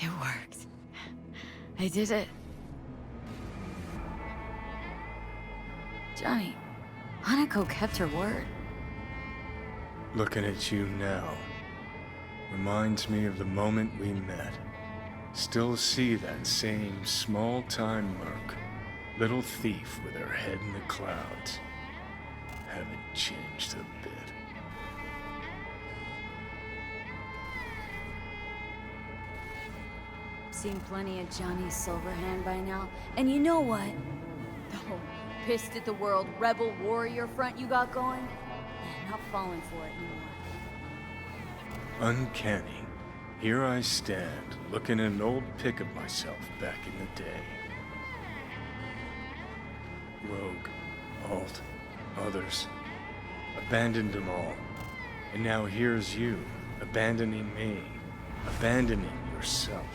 It worked. I did it. Johnny, Hanako kept her word. Looking at you now reminds me of the moment we met. Still see that same small-time merc, little thief with her head in the clouds. Haven't changed a bit. Seen plenty of Johnny's Silverhand by now, and you know what? The whole pissed at the world rebel warrior front you got going? Yeah, not falling for it anymore. Uncanny. Here I stand, looking at an old pic of myself back in the day. Rogue, Alt, others. Abandoned them all. And now here's you, abandoning me, abandoning yourself.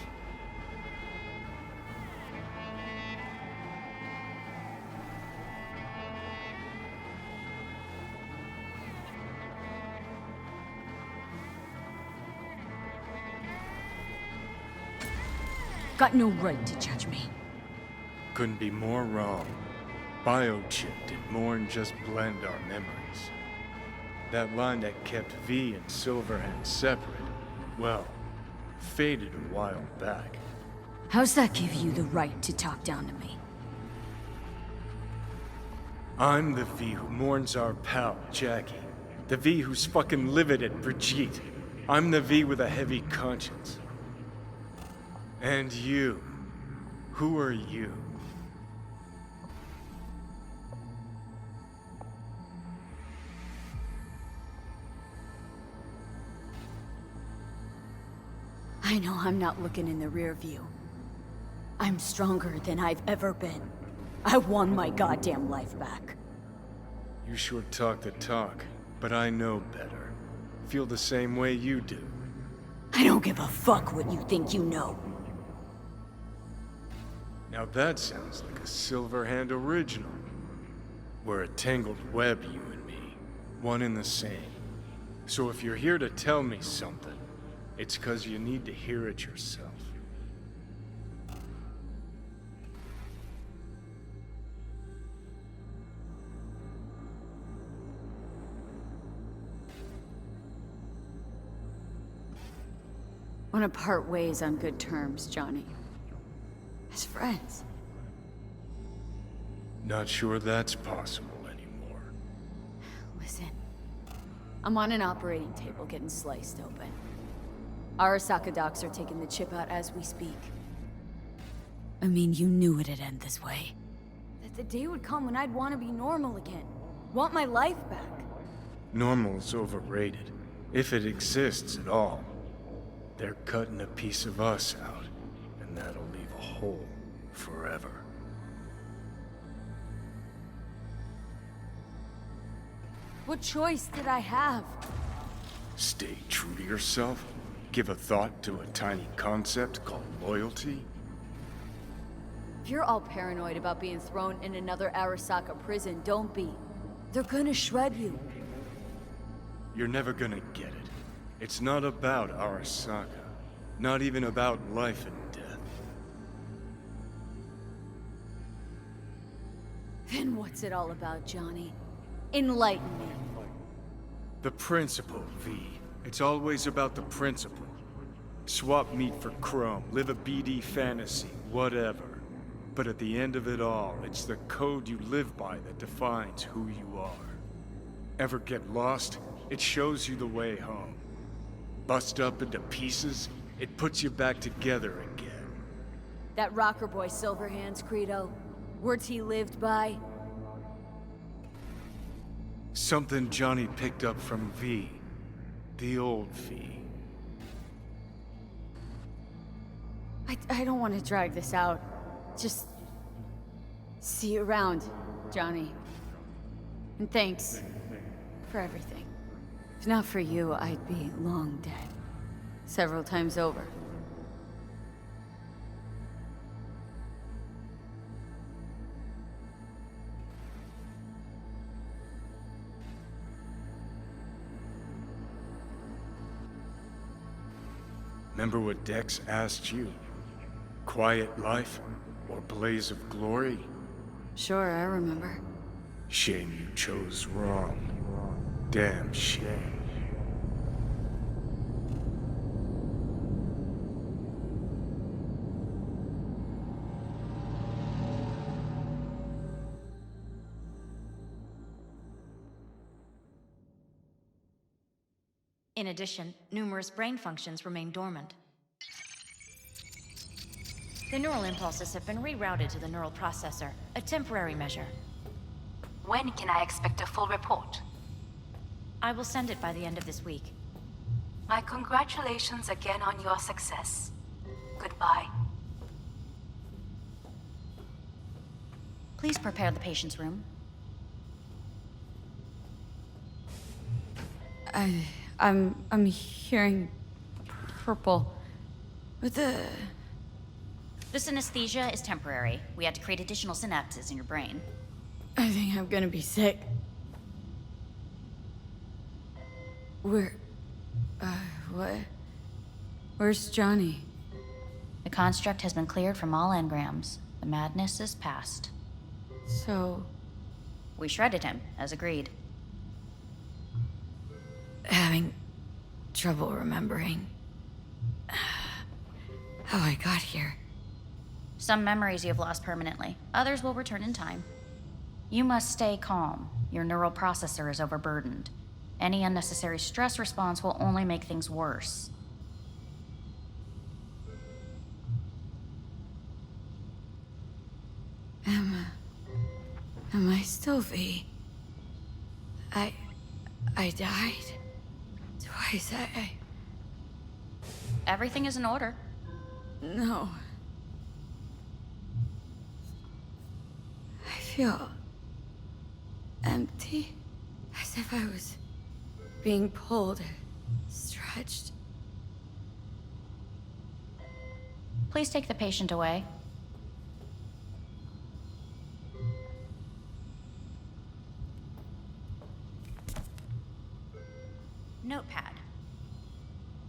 Got no right to judge me. Couldn't be more wrong. Biochip did more than just blend our memories. That line that kept V and Silverhand separate, well, faded a while back. How's that give you the right to talk down to me? I'm the V who mourns our pal, Jackie. The V who's fucking livid at Brigitte. I'm the V with a heavy conscience. And you. Who are you? I know I'm not looking in the rear view. I'm stronger than I've ever been. I won my goddamn life back. You sure talk the talk, but I know better. Feel the same way you do. I don't give a fuck what you think you know. Now that sounds like a Silverhand original. We're a tangled web, you and me. One and the same. So if you're here to tell me something, it's 'cause you need to hear it yourself. Want to part ways on good terms, Johnny. As friends. Not sure that's possible anymore. Listen. I'm on an operating table getting sliced open. Arasaka docs are taking the chip out as we speak. I mean, you knew it'd end this way. That the day would come when I'd want to be normal again. Want my life back. Normal's overrated, if it exists at all. They're cutting a piece of us out, and that'll leave a hole forever. What choice did I have? Stay true to yourself? Give a thought to a tiny concept called loyalty? If you're all paranoid about being thrown in another Arasaka prison, don't be. They're gonna shred you. You're never gonna get it. It's not about Arasaka. Not even about life and death. Then what's it all about, Johnny? Enlighten me. The principle, V. It's always about the principle. Swap meat for chrome, live a BD fantasy, whatever. But at the end of it all, it's the code you live by that defines who you are. Ever get lost? It shows you the way home. Bust up into pieces, it puts you back together again. That rocker boy Silverhand's credo. Words he lived by. Something Johnny picked up from V. The old V. I don't want to drag this out. Just see you around, Johnny. And thanks for everything. If not for you, I'd be long dead. Several times over. Remember what Dex asked you? Quiet life or blaze of glory? Sure, I remember. Shame you chose wrong. Damn shame. In addition, numerous brain functions remain dormant. The neural impulses have been rerouted to the neural processor, a temporary measure. When can I expect a full report? I will send it by the end of this week. My congratulations again on your success. Goodbye. Please prepare the patient's room. I'm hearing purple. What the... This anesthesia is temporary. We had to create additional synapses in your brain. I think I'm gonna be sick. Where... what? Where's Johnny? The construct has been cleared from all engrams. The madness is past. So... We shredded him, as agreed. having trouble remembering how I got here. Some memories you have lost permanently. Others will return in time. You must stay calm. Your neural processor is overburdened. Any unnecessary stress response will only make things worse. Am I still V? I died twice. Everything is in order. No. I feel empty, as if I was being pulled, stretched. Please take the patient away. Notepad.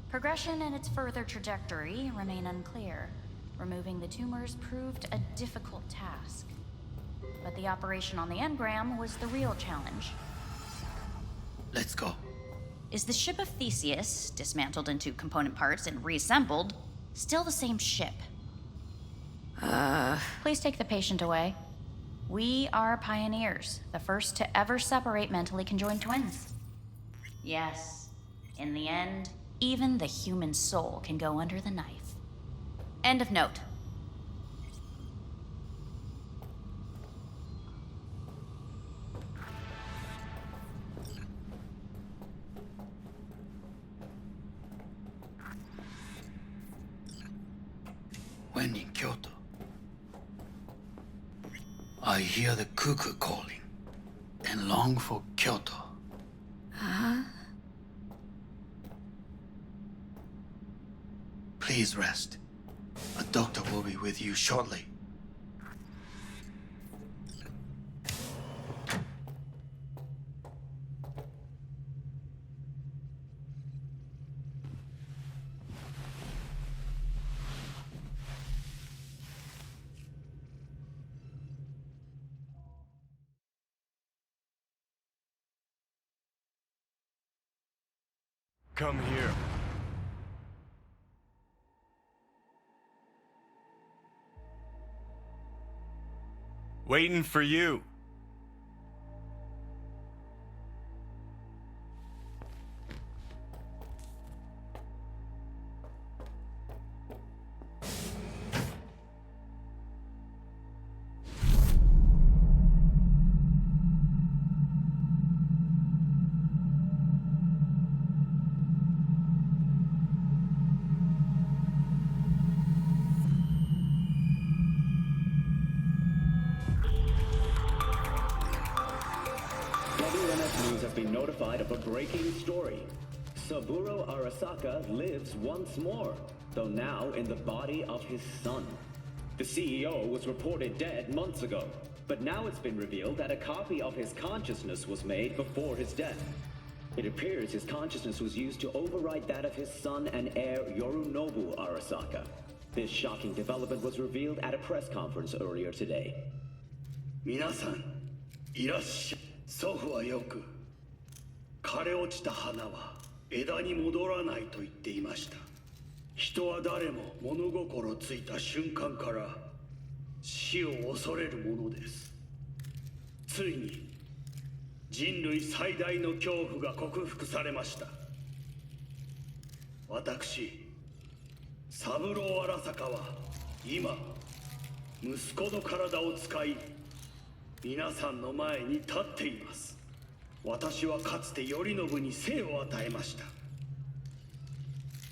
Progression and its further trajectory remain unclear. Removing the tumors proved a difficult task. But the operation on the engram was the real challenge. Let's go. Is the ship of Theseus, dismantled into component parts and reassembled, still the same ship? Please take the patient away. We are pioneers, the first to ever separate mentally conjoined twins. Yes, in the end, even the human soul can go under the knife. End of note. When in Kyoto, I hear the cuckoo calling and long for Kyoto. Please rest. A doctor will be with you shortly. Come here. Waiting for you. WNS News has been notified of a breaking story. Saburo Arasaka lives once more, though now in the body of his son. The CEO was reported dead months ago, but now it's been revealed that a copy of his consciousness was made before his death. It appears his consciousness was used to override that of his son and heir Yorinobu Arasaka. This shocking development was revealed at a press conference earlier today. 皆さん、いらっしゃい。祖父はよく、枯れ落ちた花は枝に戻らないと言っていました。人は誰も物心ついた瞬間から死を恐れるものです。ついに人類最大の恐怖が克服されました。私、三郎荒坂は今、息子の体を使い、皆さんの前に立っています。私はかつて頼信に生を与えました。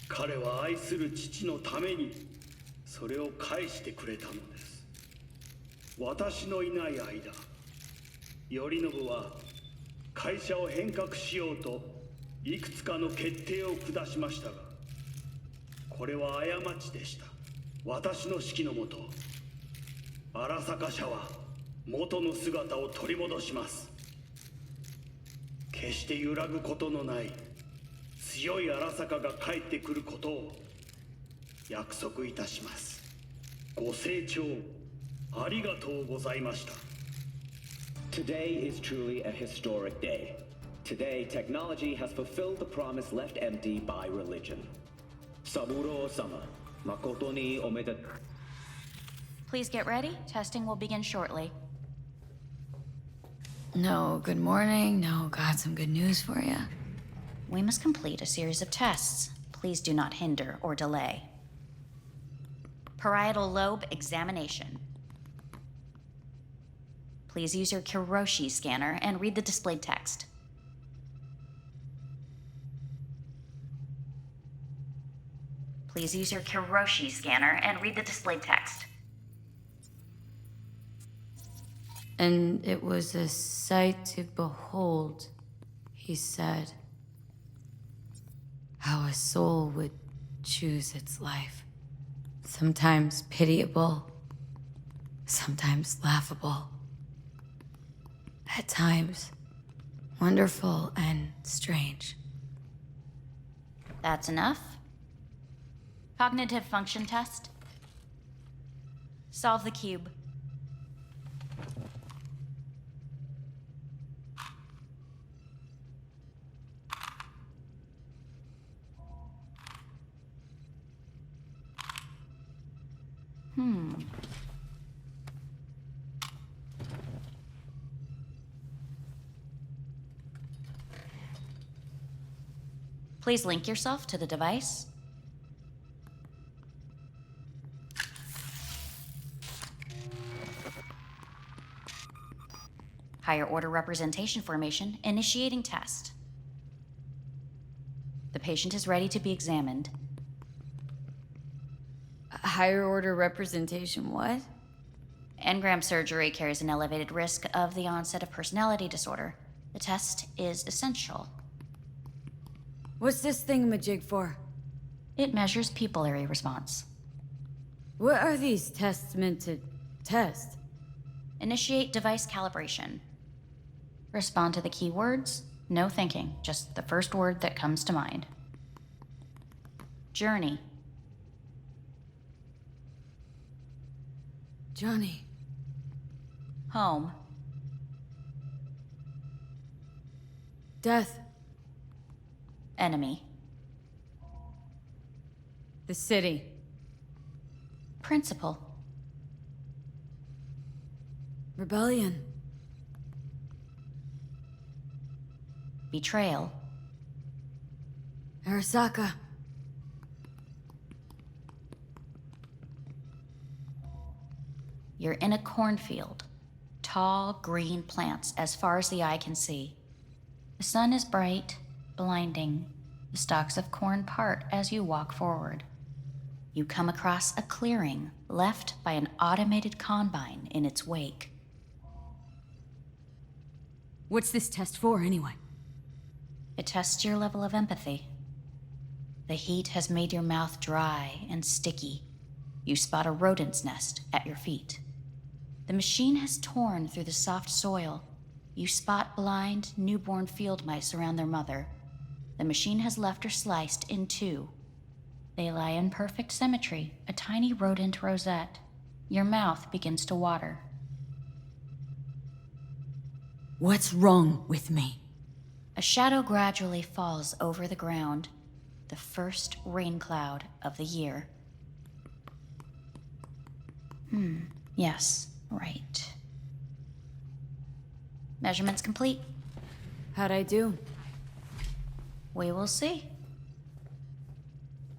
彼は愛する父のためにそれを返してくれたのです。私のいない間、頼信は会社を変革しようといくつかの決定を下しましたが、これは過ちでした。私の指揮のもと、荒坂社は元の姿を取り戻します。決して揺らぐことのない強い荒坂が帰ってくることを約束いたします。ご清聴ありがとうございました。Today is truly a historic day. Today, technology has fulfilled the promise left empty by religion. Saburo-sama, makoto ni omedetou. Please get ready. Testing will begin shortly. No, good morning. No, got some good news for you. We must complete a series of tests. Please do not hinder or delay. Parietal lobe examination. Please use your Kiroshi scanner and read the displayed text. Please use your Kiroshi scanner and read the displayed text. And it was a sight to behold, he said, how a soul would choose its life. Sometimes pitiable, sometimes laughable. At times, wonderful and strange. That's enough. Cognitive function test. Solve the cube. Please link yourself to the device. Higher order representation formation, initiating test. The patient is ready to be examined. Higher order representation, what? Engram surgery carries an elevated risk of the onset of personality disorder. The test is essential. What's this thingamajig for? It measures pupillary response. What are these tests meant to test? Initiate device calibration. Respond to the keywords. No thinking, just the first word that comes to mind. Journey. Johnny. Home. Death. Enemy. The city. Principal. Rebellion. Betrayal. Arasaka. You're in a cornfield. Tall, green plants as far as the eye can see. The sun is bright, blinding. The stalks of corn part as you walk forward. You come across a clearing left by an automated combine in its wake. What's this test for, anyway? It tests your level of empathy. The heat has made your mouth dry and sticky. You spot a rodent's nest at your feet. The machine has torn through the soft soil, You spot blind, newborn field mice around their mother. The machine has left her sliced in two. They lie in perfect symmetry, a tiny rodent rosette. Your mouth begins to water. What's wrong with me? A shadow gradually falls over the ground, the first rain cloud of the year. Yes, right. Measurements complete. How'd I do? We will see.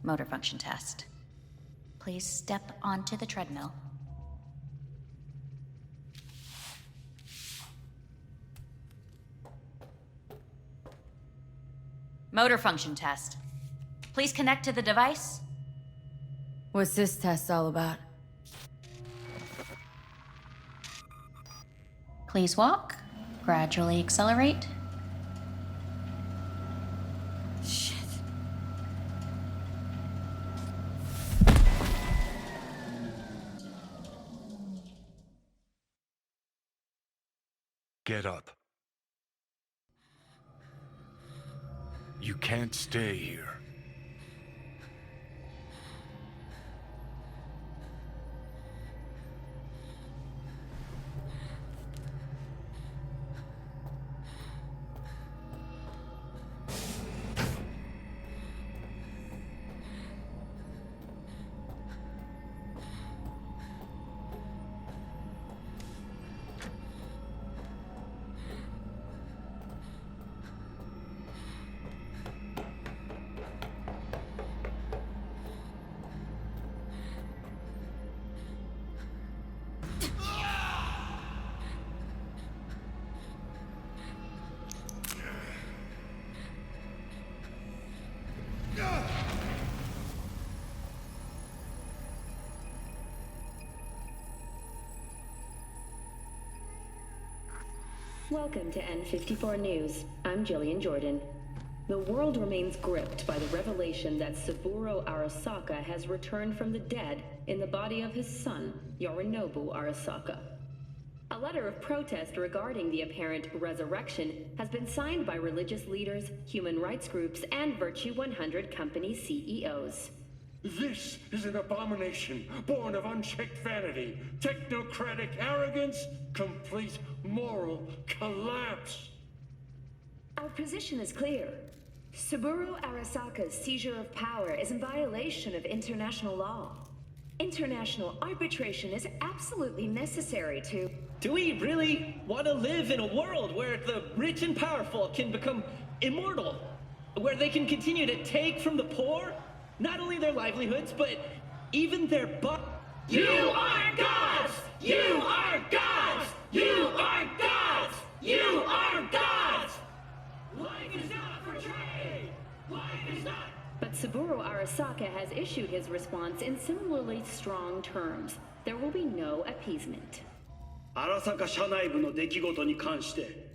Motor function test. Please step onto the treadmill. Motor function test. Please connect to the device. What's this test all about? Please walk. Gradually accelerate. Shit. Get up. You can't stay here. Welcome to N54 News. I'm Jillian Jordan. The world remains gripped by the revelation that Saburo Arasaka has returned from the dead in the body of his son, Yorinobu Arasaka. A letter of protest regarding the apparent resurrection has been signed by religious leaders, human rights groups, and Virtue 100 company CEOs. This is an abomination born of unchecked vanity, technocratic arrogance, complete moral collapse. Our position is clear. Saburo Arasaka's seizure of power is in violation of international law. International arbitration is absolutely necessary to... Do we really want to live in a world where the rich and powerful can become immortal? Where they can continue to take from the poor? Not only their livelihoods, but even their You are gods! You are gods! You are gods! You are gods! Life is not for trade! Life is not... But Saburo Arasaka has issued his response in similarly strong terms. There will be no appeasement. 荒坂社内部の出来事に関して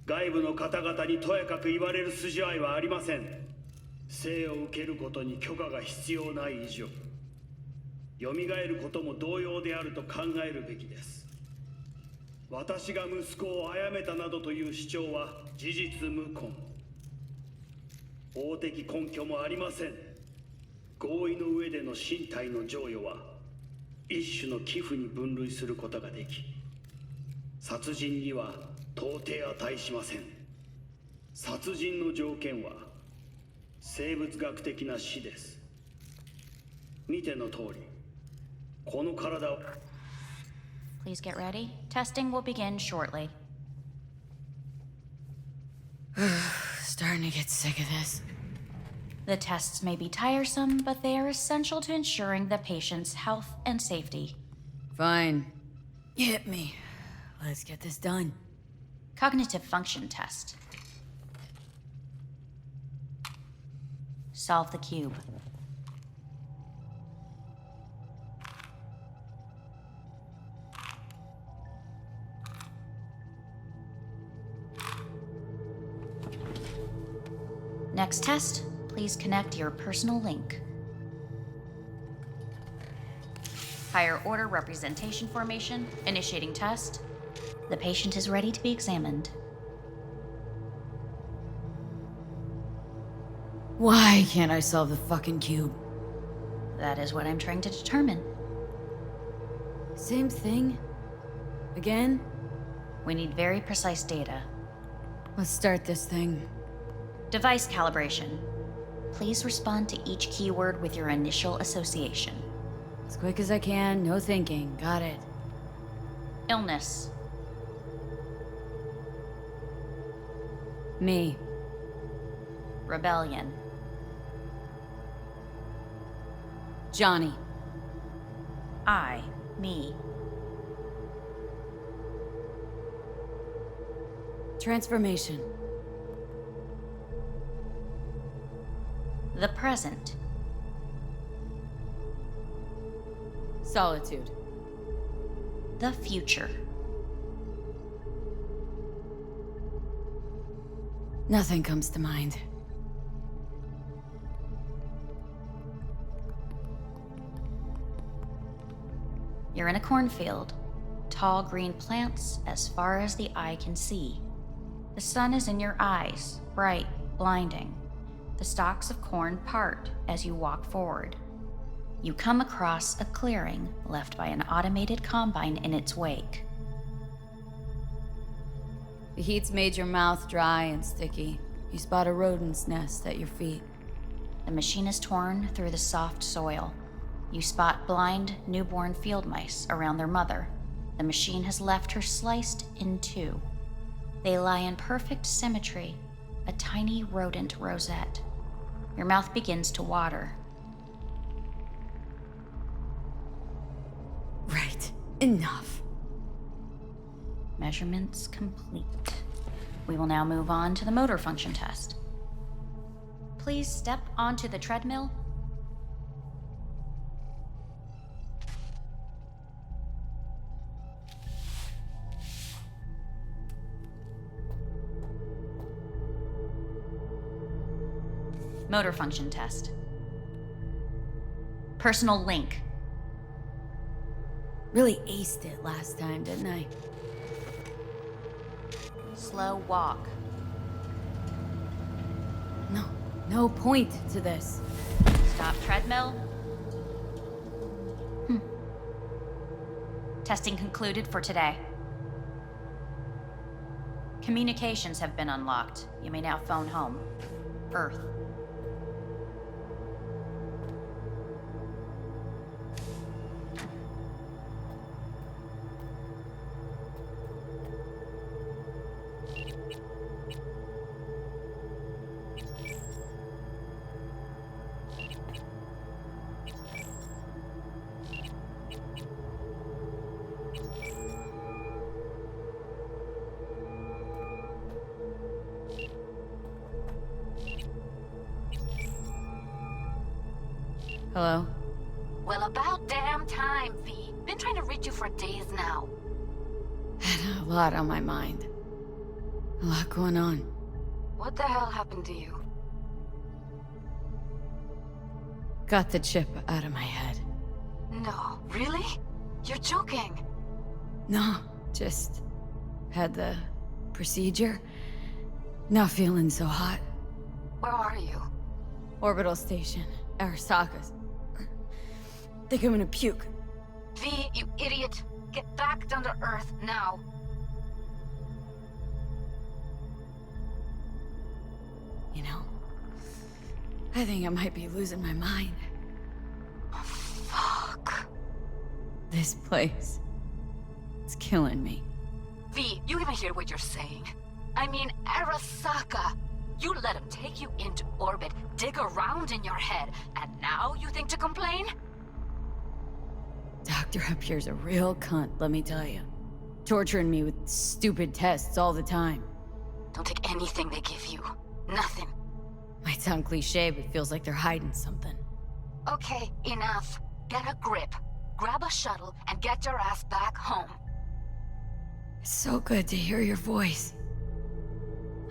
外部の方々にとやかく言われる筋合いはありません。生を受けることに許可が必要ない以上蘇ることも同様であると考えるべきです。私が息子を殺めたなどという主張は事実無根。法的根拠もありません。合意の上での身体の贈与は一種の寄付に分類することができ、殺人には到底値しません。殺人の条件は生物学的な死です。見ての通り、この体を Please get ready. Testing will begin shortly. Starting to get sick of this. The tests may be tiresome, but they are essential to ensuring the patient's health and safety. Fine. Hit me. Let's get this done. Cognitive function test. Solve the cube. Next test, please connect your personal link. Higher order representation formation, initiating test. The patient is ready to be examined. Why can't I solve the fucking cube? That is what I'm trying to determine. Same thing? Again? We need very precise data. Let's start this thing. Device calibration. Please respond to each keyword with your initial association. As quick as I can, no thinking. Got it. Illness. Me. Rebellion. Johnny. I. Me. Transformation. The present. Solitude. The future. Nothing comes to mind. You're in a cornfield. Tall green plants as far as the eye can see. The sun is in your eyes, bright, blinding. The stalks of corn part as you walk forward. You come across a clearing left by an automated combine in its wake. The heat's made your mouth dry and sticky. You spot a rodent's nest at your feet. The machine is torn through the soft soil. You spot blind, newborn field mice around their mother. The machine has left her sliced in two. They lie in perfect symmetry, a tiny rodent rosette. Your mouth begins to water. Right. Enough. Measurements complete. We will now move on to the motor function test. Please step onto the treadmill. Motor function test. Personal link. Really aced it last time, didn't I? Slow walk. No point to this. Stop treadmill. Testing concluded for today. Communications have been unlocked. You may now phone home. Earth. Hello? Well, about damn time, V. Been trying to reach you for days now. Had a lot on my mind. A lot going on. What the hell happened to you? Got the chip out of my head. No, really? You're joking. No, just had the procedure. Not feeling so hot. Where are you? Orbital station. Arasaka's. Think I'm gonna puke. V, you idiot. Get back down to Earth now. You know, I think I might be losing my mind. Oh, fuck. This place. It's killing me. V, you even hear what you're saying? I mean, Arasaka. You let him take you into orbit, dig around in your head, and now you think to complain? Dr. Up here's a real cunt, let me tell you. Torturing me with stupid tests all the time. Don't take anything they give you. Nothing. Might sound cliche, but feels like they're hiding something. Okay, enough. Get a grip. Grab a shuttle and get your ass back home. It's so good to hear your voice.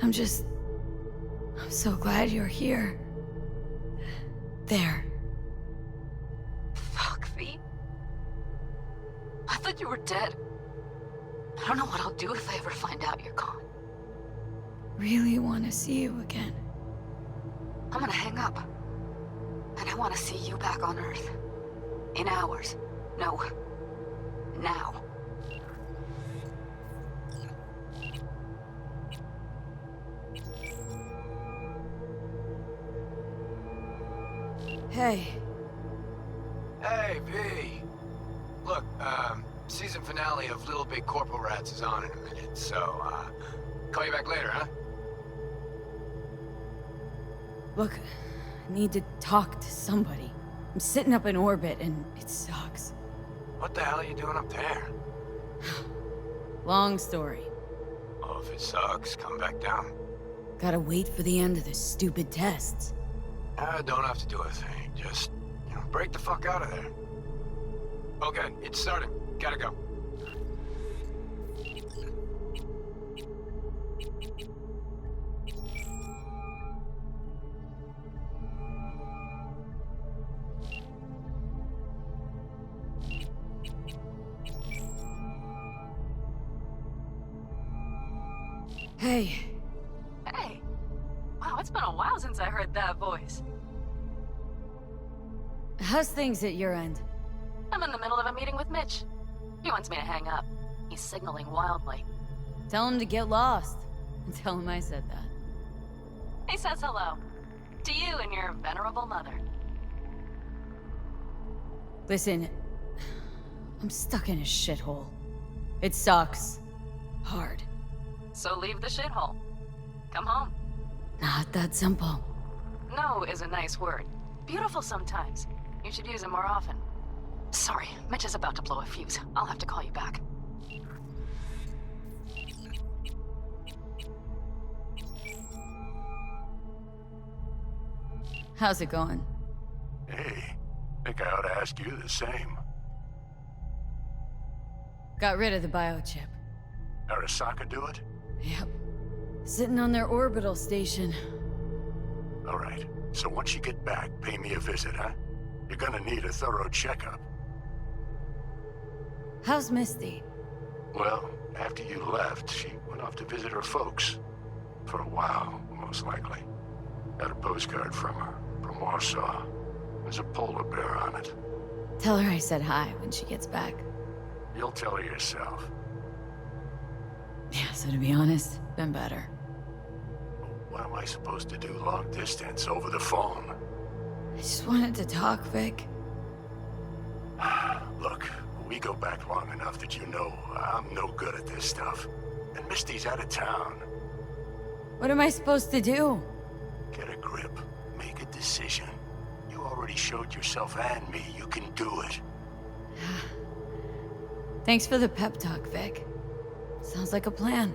I'm so glad you're here. There. Fuck, V. I thought you were dead. I don't know what I'll do if I ever find out you're gone. Really want to see you again. I'm gonna hang up. And I want to see you back on Earth. In hours. No. Now. Hey. Hey, V. Look, season finale of Little Big Corporal Rats is on in a minute, so, call you back later, huh? Look, I need to talk to somebody. I'm sitting up in orbit and it sucks. What the hell are you doing up there? Long story. Oh, if it sucks, come back down. Gotta wait for the end of the stupid tests. Don't have to do a thing, just, break the fuck out of there. Okay, it's starting. Gotta go. Hey. Hey. Wow, it's been a while since I heard that voice. How's things at your end? I'm in the middle of a meeting with Mitch. He wants me to hang up. He's signaling wildly. Tell him to get lost. And tell him I said that. He says hello. To you and your venerable mother. Listen, I'm stuck in a shithole. It sucks. Hard. So leave the shithole. Come home. Not that simple. No is a nice word. Beautiful sometimes. You should use it more often. Sorry, Mitch is about to blow a fuse. I'll have to call you back. How's it going? Hey, think I ought to ask you the same. Got rid of the biochip. Arasaka do it? Yep. Sitting on their orbital station. All right. So once you get back, pay me a visit, huh? You're gonna need a thorough checkup. How's Misty? Well, after you left, she went off to visit her folks. For a while, most likely. Got a postcard from her, from Warsaw. There's a polar bear on it. Tell her I said hi when she gets back. You'll tell her yourself. Yeah, so to be honest, been better. What am I supposed to do long distance over the phone? I just wanted to talk, Vic. Look, we go back long enough that you know I'm no good at this stuff. And Misty's out of town. What am I supposed to do? Get a grip. Make a decision. You already showed yourself and me you can do it. Thanks for the pep talk, Vic. Sounds like a plan.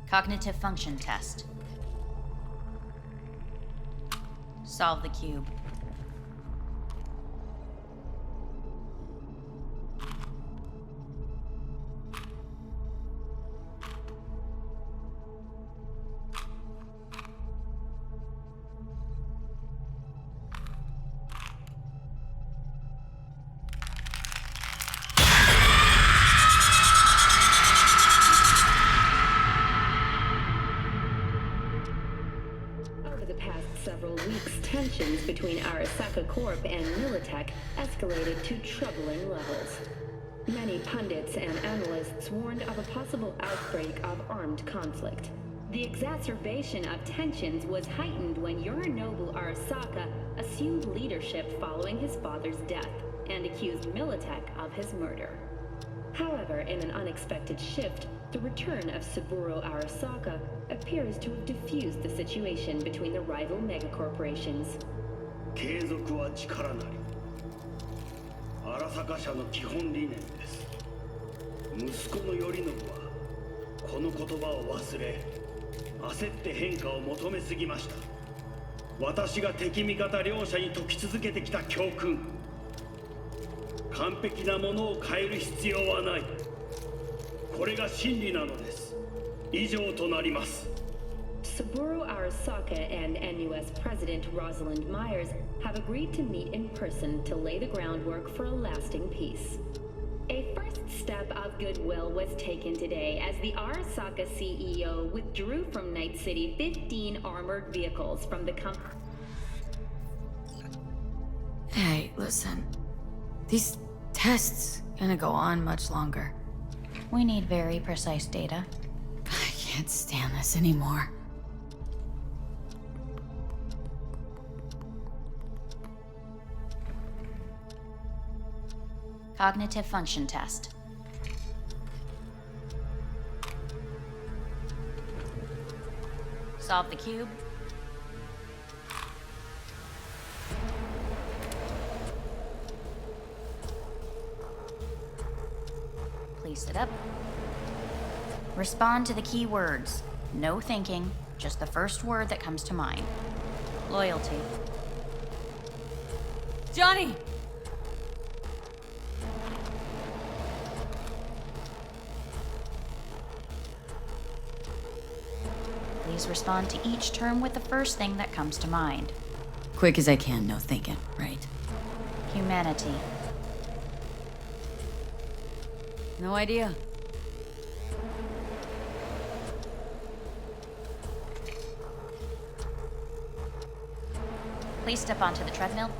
Cognitive function test. Solve the cube. Tensions between Arasaka Corp and Militech escalated to troubling levels. Many pundits and analysts warned of a possible outbreak of armed conflict. The exacerbation of tensions was heightened when Yorinobu Arasaka assumed leadership following his father's death and accused Militech of his murder. However, in an unexpected shift, the return of Saburo Arasaka appears to have diffused the situation between the rival megacorporations. 継続は力なり。荒坂社の基本理念です。息子の頼信はこの言葉を忘れ、焦って変化を求めすぎました。私が敵味方両者に説き続けてきた教訓。完璧なものを変える必要はない。これが真理なのです。以上となります。Saburo Arasaka and NUS President Rosalind Myers have agreed to meet in person to lay the groundwork for a lasting peace. A first step of goodwill was taken today as the Arasaka CEO withdrew from Night City 15 armored vehicles from the company. Hey, listen. These tests gonna go on much longer. We need very precise data. I can't stand this anymore. Cognitive function test. Solve the cube. Place it up. Respond to the key words. No thinking, just the first word that comes to mind. Loyalty. Johnny! Please respond to each term with the first thing that comes to mind. Quick as I can, no thinking, right? Humanity. No idea. Please step onto the treadmill.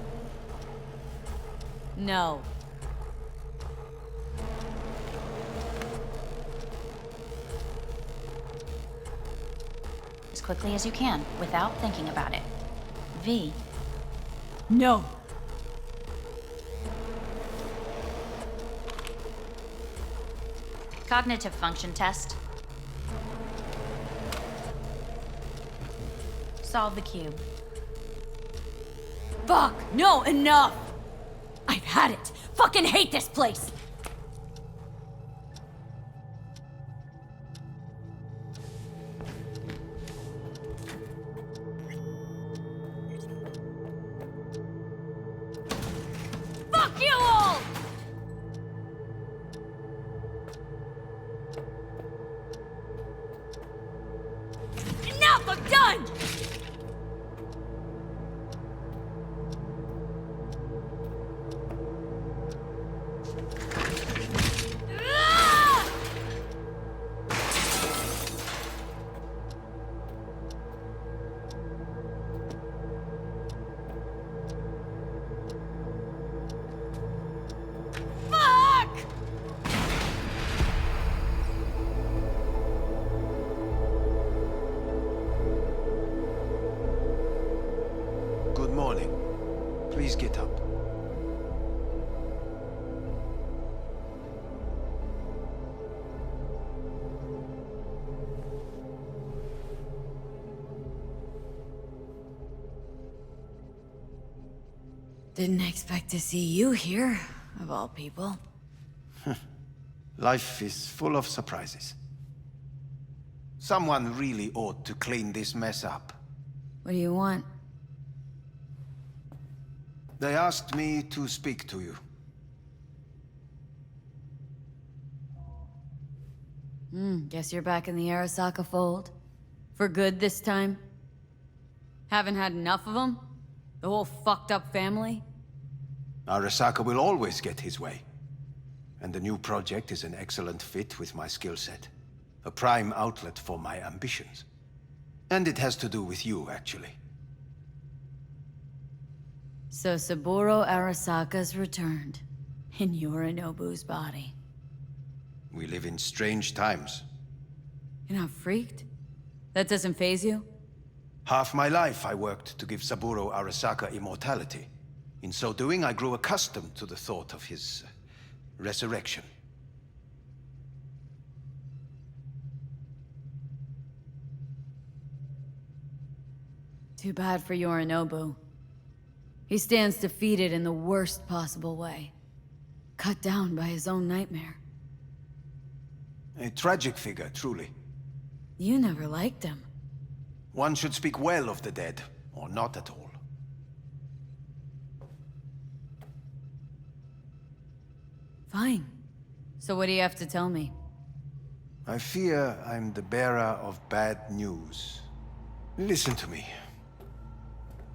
No. As quickly as you can, without thinking about it. V. No. Cognitive function test. Solve the cube. Fuck! No, enough! I've had it! Fucking hate this place! Fuck you all! Enough! I'm done! Good morning. Please get up. Didn't expect to see you here, of all people. Life is full of surprises. Someone really ought to clean this mess up. What do you want? They asked me to speak to you. Guess you're back in the Arasaka fold. For good this time? Haven't had enough of them? The whole fucked up family? Arasaka will always get his way. And the new project is an excellent fit with my skill set. A prime outlet for my ambitions. And it has to do with you, actually. So Saburo Arasaka's returned. In Yorinobu's body. We live in strange times. You're not freaked? That doesn't faze you? Half my life I worked to give Saburo Arasaka immortality. In so doing, I grew accustomed to the thought of his resurrection. Too bad for Yorinobu. He stands defeated in the worst possible way. Cut down by his own nightmare. A tragic figure, truly. You never liked him. One should speak well of the dead, or not at all. Fine. So what do you have to tell me? I fear I'm the bearer of bad news. Listen to me.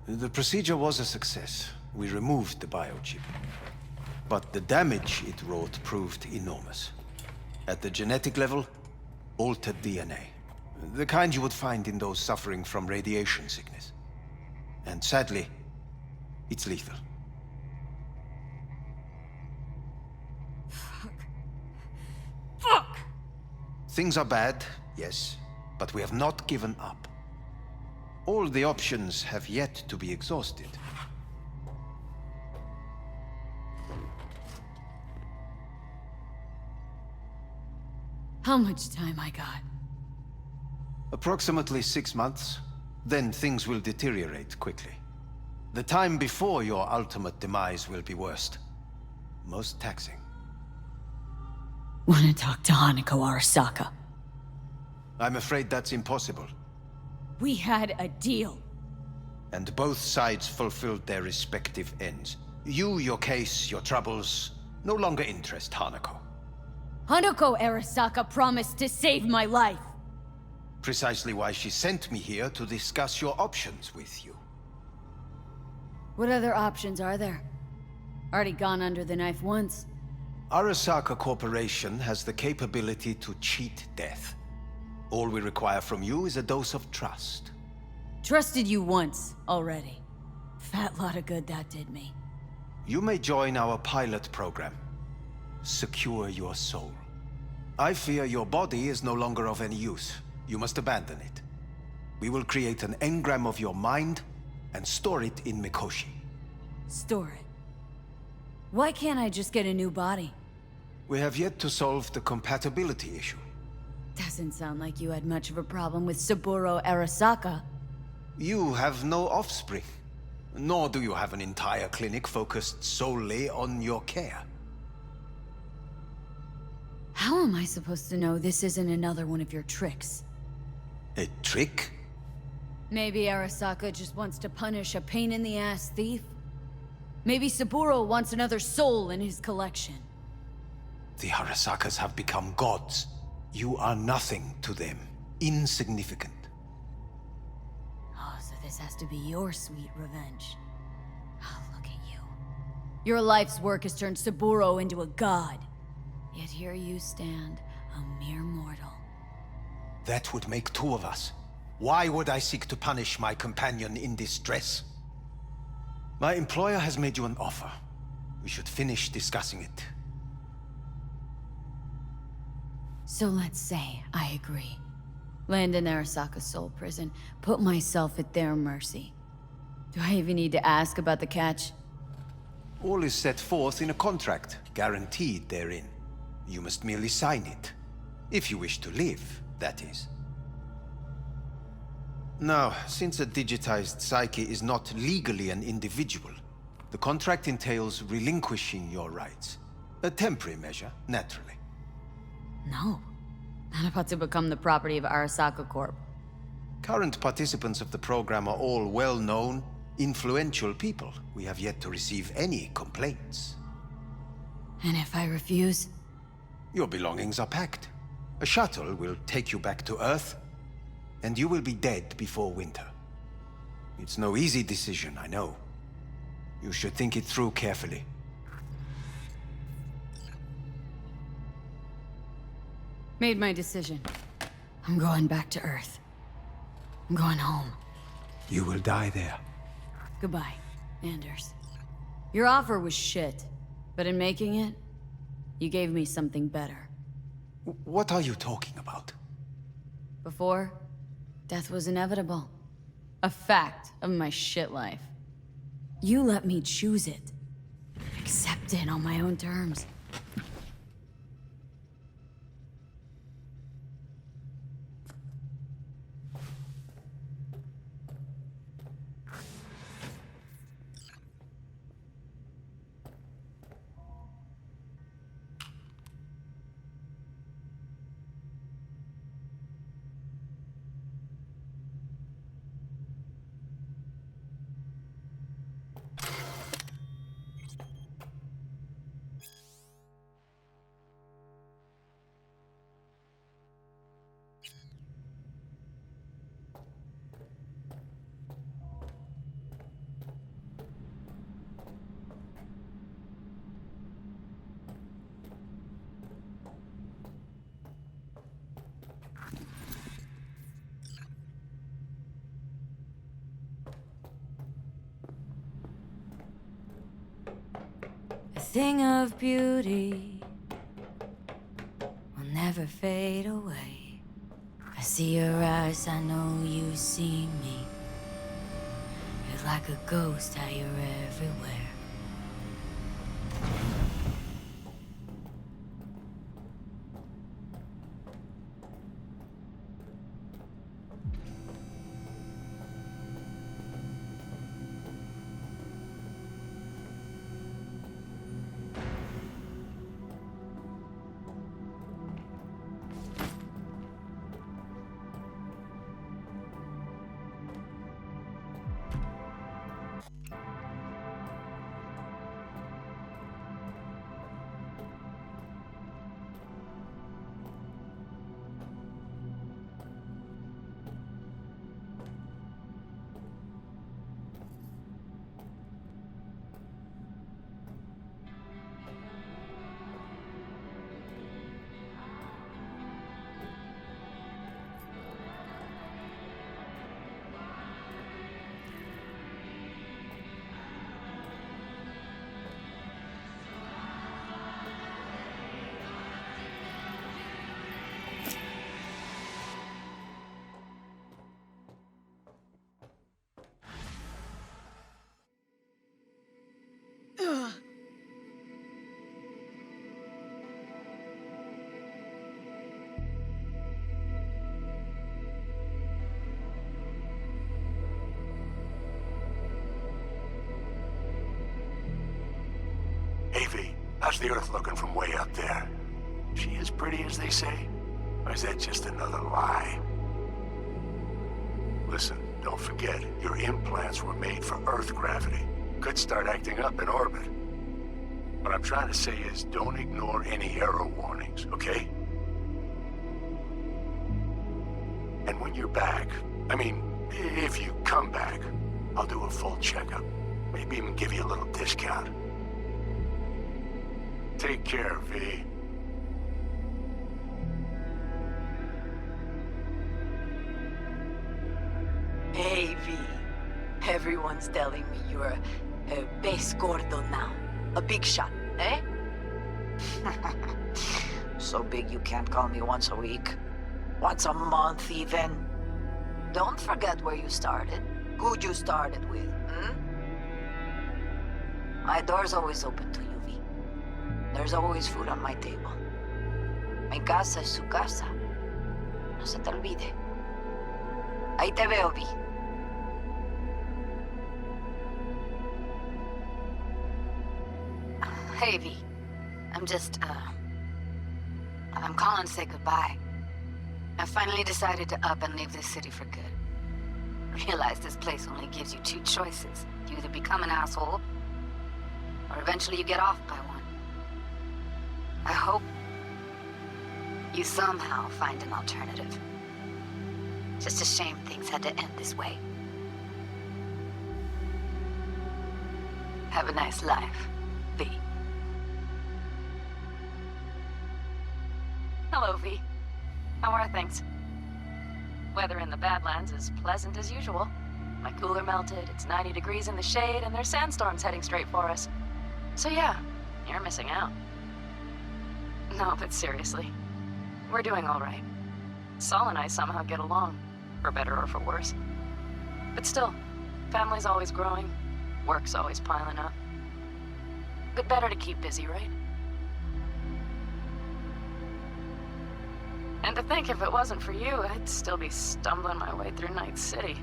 The procedure was a success. We removed the biochip. But the damage it wrought proved enormous. At the genetic level, altered DNA. The kind you would find in those suffering from radiation sickness. And sadly, it's lethal. Fuck! Things are bad, yes, but we have not given up. All the options have yet to be exhausted. How much time I got? Approximately 6 months. Then things will deteriorate quickly. The time before your ultimate demise will be worst. Most taxing. Wanna talk to Hanako Arasaka? I'm afraid that's impossible. We had a deal. And both sides fulfilled their respective ends. You, your case, your troubles, no longer interest Hanako. Hanako Arasaka promised to save my life. Precisely why she sent me here to discuss your options with you. What other options are there? Already gone under the knife once. Arasaka Corporation has the capability to cheat death. All we require from you is a dose of trust. Trusted you once, already. Fat lot of good that did me. You may join our pilot program. Secure your soul. I fear your body is no longer of any use. You must abandon it. We will create an engram of your mind and store it in Mikoshi. Store it? Why can't I just get a new body? We have yet to solve the compatibility issue. Doesn't sound like you had much of a problem with Saburo Arasaka. You have no offspring. Nor do you have an entire clinic focused solely on your care. How am I supposed to know this isn't another one of your tricks? A trick? Maybe Arasaka just wants to punish a pain-in-the-ass thief? Maybe Saburo wants another soul in his collection. The Arasakas have become gods. You are nothing to them. Insignificant. Oh, so this has to be your sweet revenge. Oh, look at you. Your life's work has turned Saburo into a god. Yet here you stand, a mere mortal. That would make two of us. Why would I seek to punish my companion in distress? My employer has made you an offer. We should finish discussing it. So let's say I agree. Land in Arasaka's soul prison, put myself at their mercy. Do I even need to ask about the catch? All is set forth in a contract, guaranteed therein. You must merely sign it. If you wish to live, that is. Now, since a digitized psyche is not legally an individual, the contract entails relinquishing your rights. A temporary measure, naturally. No. Not about to become the property of Arasaka Corp. Current participants of the program are all well-known, influential people. We have yet to receive any complaints. And if I refuse? Your belongings are packed. A shuttle will take you back to Earth, and you will be dead before winter. It's no easy decision, I know. You should think it through carefully. Made my decision. I'm going back to Earth. I'm going home. You will die there. Goodbye, Anders. Your offer was shit, but in making it, you gave me something better. What are you talking about? Before, death was inevitable. A fact of my shit life. You let me choose it. Accept it on my own terms. A thing of beauty will never fade away. I see your eyes, I know you see me. You're like a ghost, how you're everywhere. Avy, how's the Earth looking from way up there? She as pretty as they say? Or is that just another lie? Listen, don't forget, your implants were made for Earth gravity. Could start acting up in orbit. What I'm trying to say is, don't ignore any error warnings, okay? And when you're back, I mean, if you come back, I'll do a full checkup. Maybe even give you a little discount. Take care, V. Hey, V. Everyone's telling me you're a base gordo now. A big shot, eh? So big you can't call me once a week. Once a month, even. Don't forget where you started. Who you started with, hmm? My door's always open to you, V. There's always food on my table. Mi casa es su casa. No se te olvide. Ahí te veo, V. Hey, V. I'm calling to say goodbye. I finally decided to up and leave this city for good. Realize this place only gives you two choices. You either become an asshole, or eventually you get off by one. I hope you somehow find an alternative. Just a shame things had to end this way. Have a nice life, V. Hello, V. How are things? Weather in the Badlands is pleasant as usual. My cooler melted, it's 90 degrees in the shade, and there's sandstorms heading straight for us. So yeah, you're missing out. No, but seriously, We're doing all right. Saul and I somehow get along, for better or for worse. But still, family's always growing, work's always piling up. But better to keep busy, right? And to think if it wasn't for you, I'd still be stumbling my way through Night City.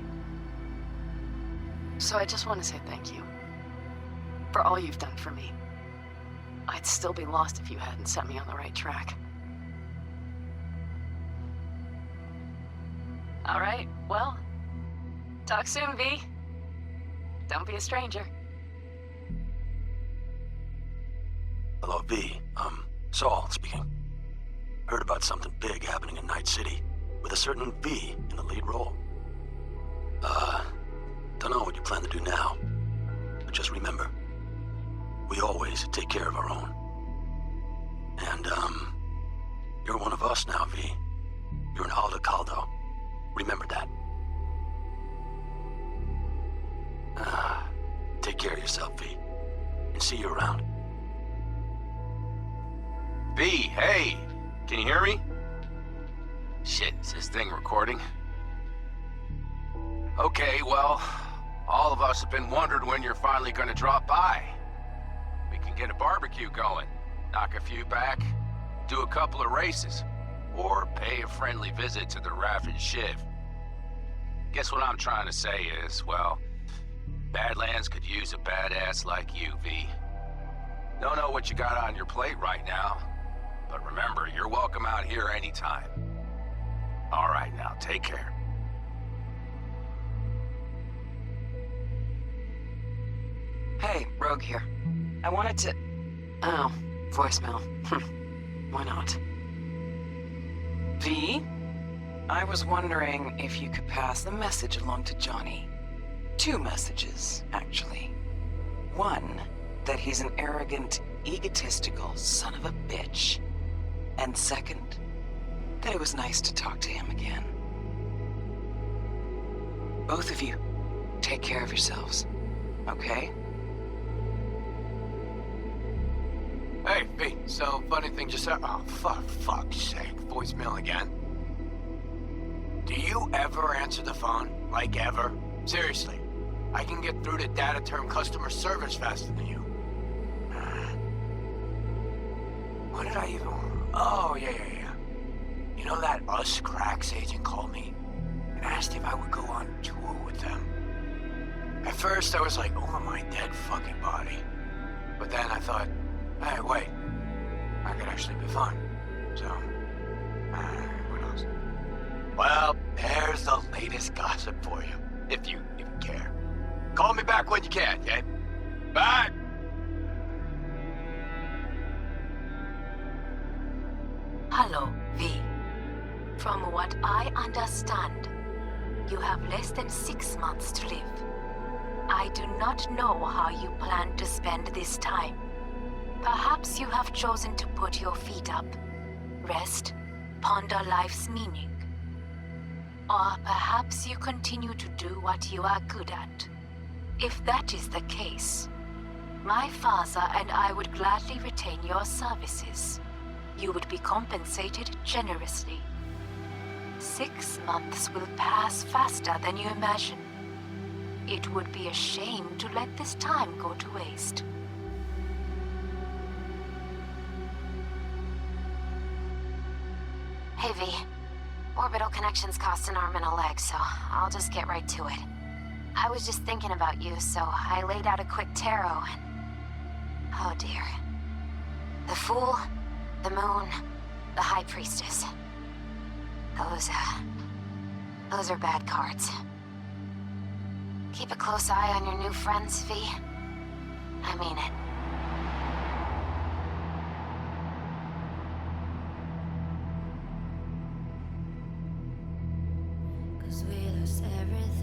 So I just want to say thank you. For all you've done for me. I'd still be lost if you hadn't set me on the right track. All right, well, talk soon, V. Don't be a stranger. Hello, V. Saul speaking. Heard about something big happening in Night City, with a certain V in the lead role. Don't know what you plan to do now, but just remember, we always take care of our own. And, you're one of us now, V. You're an Alda Caldo. Remember that. Take care of yourself, V. And see you around. V, hey! Can you hear me? Shit, is this thing recording? Okay, well, all of us have been wondering when you're finally gonna drop by. We can get a barbecue going, knock a few back, do a couple of races, or pay a friendly visit to the Raff and Shiv. Guess what I'm trying to say is, well, Badlands could use a badass like you, V. Don't know what you got on your plate right now, but remember, you're welcome out here anytime. All right, now, take care. Hey, Rogue here. I wanted to... Oh, voicemail. Why not? V? I was wondering if you could pass the message along to Johnny. 2 messages, actually. One, that he's an arrogant, egotistical son of a bitch. And second, that it was nice to talk to him again. Both of you, take care of yourselves, okay? Hey, V, so funny thing just said. Oh, fuck's sake, voicemail again. Do you ever answer the phone? Like ever? Seriously, I can get through to data term customer service faster than you. What did I even... Oh, yeah. You know that Us Cracks agent called me and asked if I would go on tour with them. At first, I was like, over my dead fucking body. But then I thought, hey, wait, that could actually be fun. So, who knows? Well, there's the latest gossip for you, if you even care. Call me back when you can, okay? Bye! Hello, V. From what I understand, you have less than 6 months to live. I do not know how you plan to spend this time. Perhaps you have chosen to put your feet up, rest, ponder life's meaning. Or perhaps you continue to do what you are good at. If that is the case, my father and I would gladly retain your services. You would be compensated generously. 6 months will pass faster than you imagine. It would be a shame to let this time go to waste. Hey, V. Orbital connections cost an arm and a leg, so I'll just get right to it. I was just thinking about you, so I laid out a quick tarot and... Oh dear. The Fool, the Moon, the High Priestess. Those are bad cards. Keep a close eye on your new friends, V. I mean it. We lost everything.